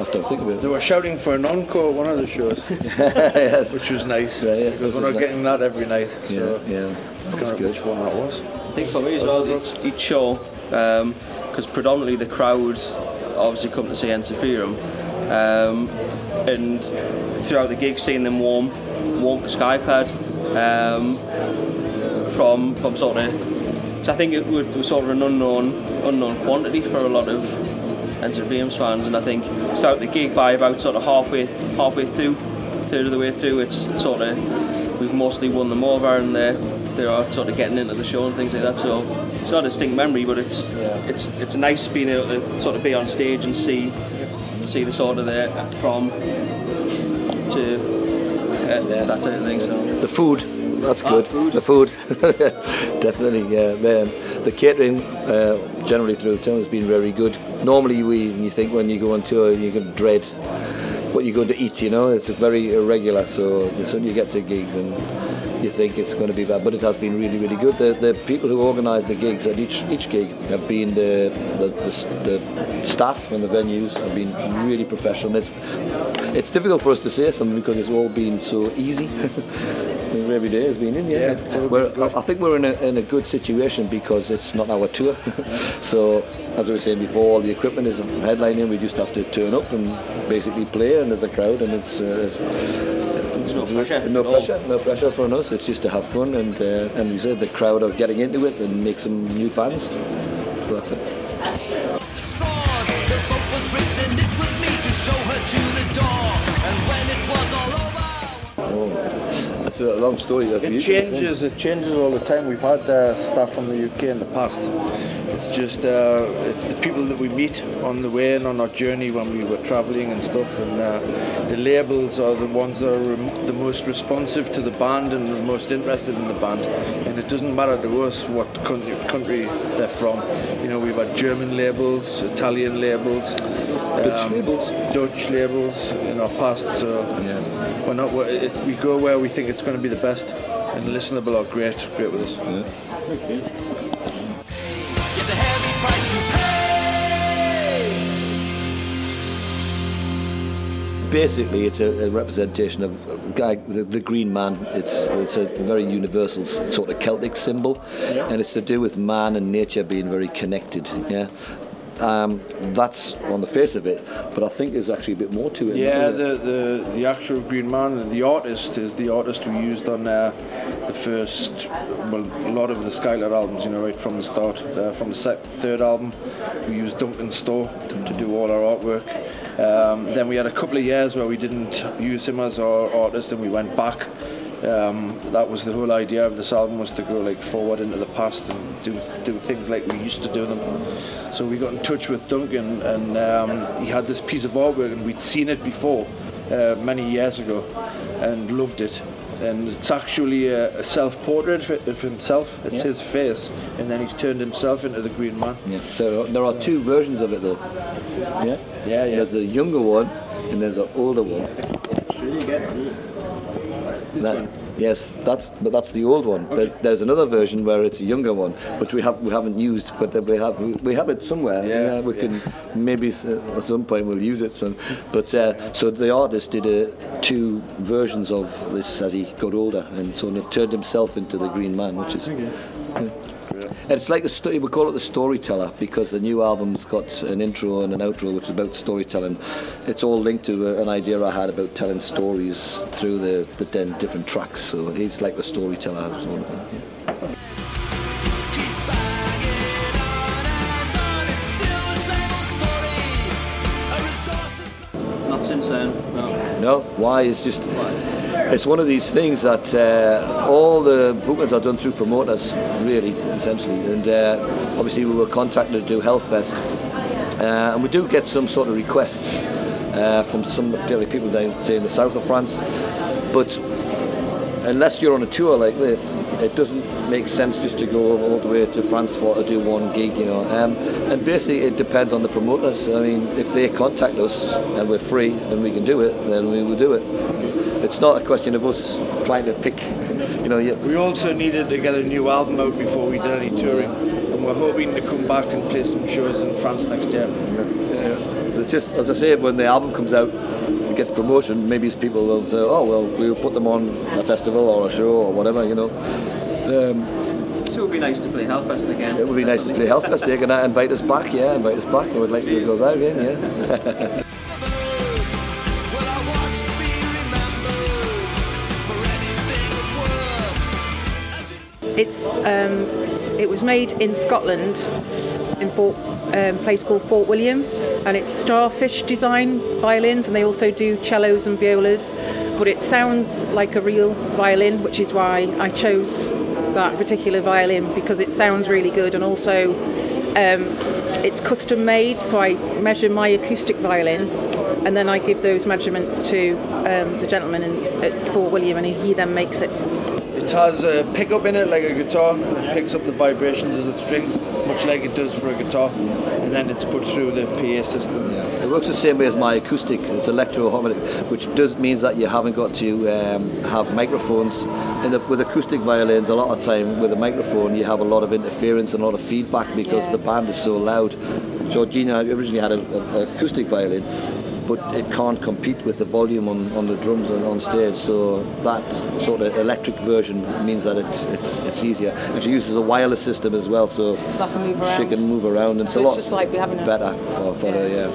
have to think about it. They were shouting for an encore at one of the shows, Yes. which was nice. Yeah, because we're not getting that every night. So Yeah, that's good. Which one that was? I think for me as well, each show, because predominantly the crowds obviously come to see Ensiferum, and throughout the gig seeing them warm to SKYCLAD from sort of, so I think it was sort of an unknown quantity for a lot of Ensiferum's fans, and I think throughout the gig by about sort of halfway through, third of the way through, it's sort of, we've mostly won them over, and they are sort of getting into the show and things like that. So it's not a distinct memory, but it's nice being able to sort of be on stage and see the sort of the from to that type of thing. So the food, that's good. Food. The food, definitely. Yeah, the catering generally through the town has been very good. Normally, you think when you go on tour, you can dread what you're going to eat. You know, it's very irregular. So suddenly you get to gigs and you think it's going to be bad, but it has been really, really good. The people who organise the gigs at each gig have been the staff and the venues have been really professional. It's difficult for us to say something because it's all been so easy. Every day has been in, I think we're in a good situation because it's not our tour. So as I was saying before, all the equipment is headlining. We just have to turn up and basically play, and there's a crowd, and it's no pressure. No pressure for us. It's just to have fun, and you said the crowd are getting into it and make some new fans. So that's it. That's a long story. It changes all the time. We've had staff from the UK in the past. It's just it's the people that we meet on the way and on our journey when we were travelling and stuff, and the labels are the ones that are the most responsive to the band and the most interested in the band, and it doesn't matter to us what country they're from. You know, we've had German labels, Italian labels, Dutch labels in our past, so we go where we think it's going to be the best, and the listenable are great with us. Yeah. Okay. Basically, it's a representation of the green man. It's a very universal sort of Celtic symbol, and it's to do with man and nature being very connected. Yeah. That's on the face of it, but I think there's actually a bit more to it. Yeah, the actual green man, and the artist is the artist we used on the first, well, a lot of the SKYCLAD albums, you know, right from the start. From the third album, we used Duncan Stowe to do all our artwork. Then we had a couple of years where we didn't use him as our artist, and we went back. That was the whole idea of this album, was to go like forward into the past and do things like we used to do them. So we got in touch with Duncan, and he had this piece of artwork, and we'd seen it before many years ago and loved it. And it's actually a self-portrait of himself. It's his face, and then he's turned himself into the green man. Yeah. There are two versions of it though. Yeah. There's a younger one and there's an older one. Yes, that's the old one. Okay. There's another version where it's a younger one, which we haven't used, but we have it somewhere. Yeah, we can maybe at some point we'll use it. But so the artist did two versions of this as he got older, and so he turned himself into the green man, which is. Okay. Yeah. And it's like we call it the storyteller, because the new album's got an intro and an outro which is about storytelling. It's all linked to an idea I had about telling stories through the 10 different tracks, so he's like the storyteller. Not since then, No, why? It's just... It's one of these things that all the bookings are done through promoters, really, essentially. And obviously we were contacted to do Hellfest. And we do get some sort of requests from some people down, say, in the south of France. But unless you're on a tour like this, it doesn't make sense just to go all the way to France to do one gig, you know. And basically it depends on the promoters. I mean, if they contact us and we're free and we can do it, then we will do it. It's not a question of us trying to pick, you know. We also needed to get a new album out before we did any touring. and we're hoping to come back and play some shows in France next year. So it's just, as I say, when the album comes out, it gets promotion, maybe people will say, oh well, we'll put them on a festival or a show or whatever, you know. So it would be nice to play Hellfest again. It would be nice to play Hellfest. They're going to invite us back, yeah, invite us back. I would like to go there again, yeah. It was made in Scotland, in a place called Fort William, and it's starfish design violins, and they also do cellos and violas, but it sounds like a real violin, which is why I chose that particular violin, because it sounds really good, and also it's custom made, so I measure my acoustic violin and then I give those measurements to the gentleman at Fort William, and he then makes it. It has a pickup in it like a guitar, and it picks up the vibrations of the strings, much like it does for a guitar, and then it's put through the PA system. Yeah. It works the same way as my acoustic. It's electro-harmonic, which means that you haven't got to have microphones. With acoustic violins, a lot of time with a microphone, you have a lot of interference and a lot of feedback because the band is so loud. Georgina originally had an acoustic violin, but it can't compete with the volume on the drums and on stage. So that sort of electric version means that it's easier. And she uses a wireless system as well, so she can move around, and so it's a lot just like having better for her. Yeah.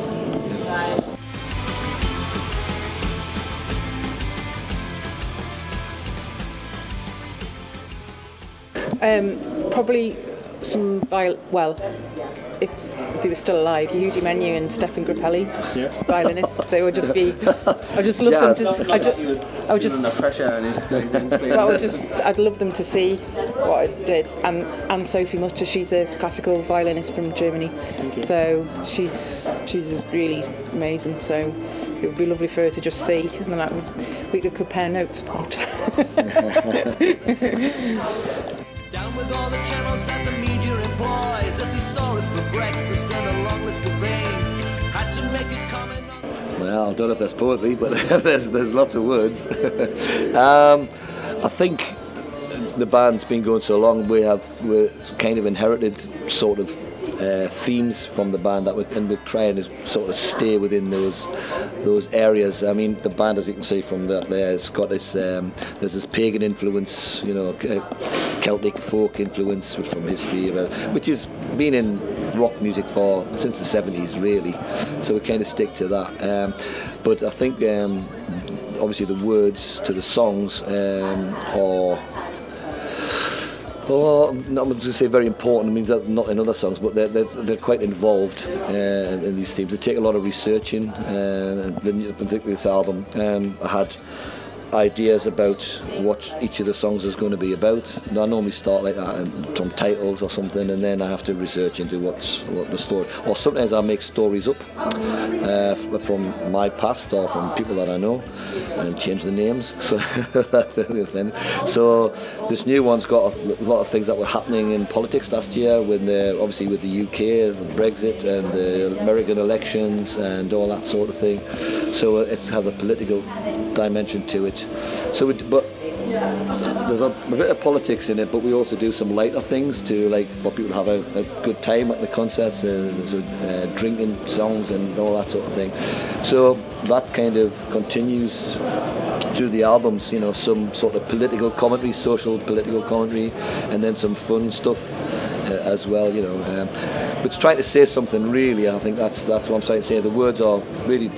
Probably some if they were still alive, Yehudi Menu and Stefan Grappelli, violinists. They would just be. I just love them to. I would just under pressure and I'd love them to see what I did. And Sophie Mutter, she's a classical violinist from Germany. So she's really amazing. So it would be lovely for her to just see, and then we could compare notes apart. Down with all the channels that the media employs, a thesaurus for breakfast and a long list of veins. Had to make a comment on... Well, I don't know if that's poetry, but there's lots of words. I think the band's been going so long, we're kind of inherited sort of themes from the band that we're trying to sort of stay within those areas. I mean, the band, as you can see from that there, has got this there's this pagan influence, you know, Celtic folk influence from history, which has been in rock music since the 70s really, so we kind of stick to that. But I think obviously the words to the songs are not going to say very important. It means that not in other songs, but they're quite involved in these themes. They take a lot of researching, particularly this album. I had ideas about what each of the songs is going to be about. And I normally start like that, from titles or something, and then I have to research into what the story. Or sometimes I make stories up from my past or from people that I know, and change the names. So this new one's got a lot of things that were happening in politics last year, obviously with the UK, Brexit, and the American elections, and all that sort of thing. So it has a political dimension to it. So, but there's a bit of politics in it, but we also do some lighter things to, like, for people to have a good time at the concerts, drinking songs and all that sort of thing. So that kind of continues through the albums, you know, some sort of political commentary, social political commentary, and then some fun stuff as well, you know. But it's trying to say something really. I think that's what I'm trying to say. The words are really,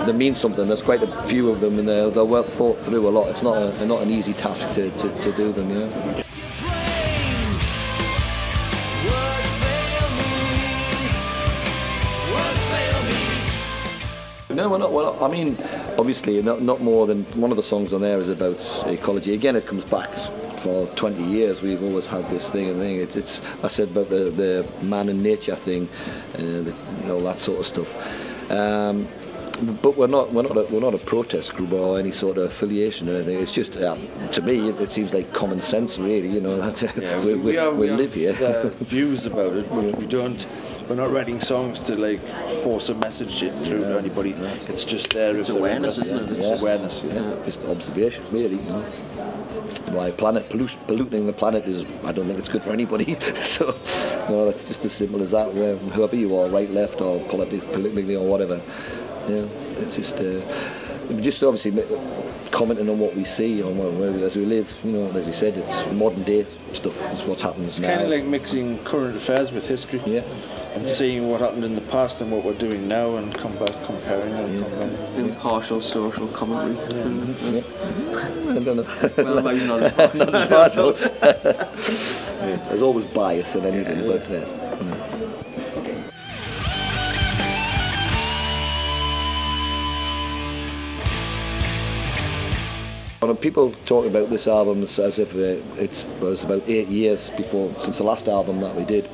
they mean something. There's quite a few of them, and they're well thought through a lot. It's not an easy task to do them, you know. No, we're not. I mean, obviously, not more than one of the songs on there is about ecology. Again, it comes back for 20 years. We've always had this thing. It's I said about the man and nature thing, and all that sort of stuff. But we're not a protest group or any sort of affiliation or anything. It's just to me it seems like common sense, really. You know, that we live here. Views about it, but we don't. We're not writing songs to like force a message through to anybody. It's just there. It's awareness, isn't it? It's just awareness. Just observation, really. You know. Why polluting the planet is, I don't think it's good for anybody. So, no, it's just as simple as that. Whoever you are, right, left, or politically or whatever. Yeah, it's just obviously commenting on what we see as we live. You know, as you said, it's modern day stuff. It's what happens now. It's kind of like mixing current affairs with history. Yeah. And seeing what happened in the past and what we're doing now, and comparing and comparing. Impartial social commentary. I don't know. Well, maybe not impartial. There's always bias in anything, but. When people talk about this album as if it was about 8 years since the last album that we did,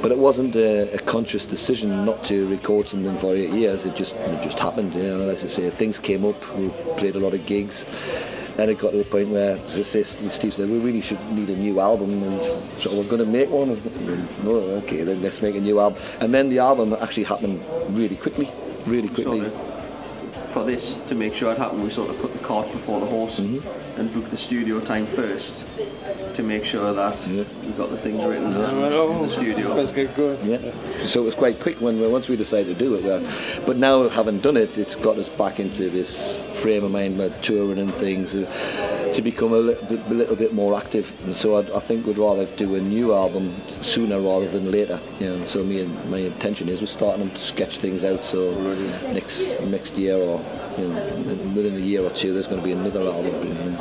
but it wasn't a conscious decision not to record something for 8 years. It just happened. You know, as I say, things came up. We played a lot of gigs, and it got to the point where, as I say, Steve said, we really should need a new album, and so we're going to make one. No, okay, then let's make a new album. And then the album actually happened really quickly. For this to make sure it happened, we sort of put the cart before the horse and booked the studio time first to make sure that we got the things written in the studio. Let's get going. Yeah. So it was quite quick once we decided to do it. But now, having done it, it's got us back into this frame of mind, like touring and things, to become a little bit more active. And so I think we'd rather do a new album sooner rather than later. You know, and so my intention is we're starting to sketch things out. So next year, or within a year or two, there's going to be another album.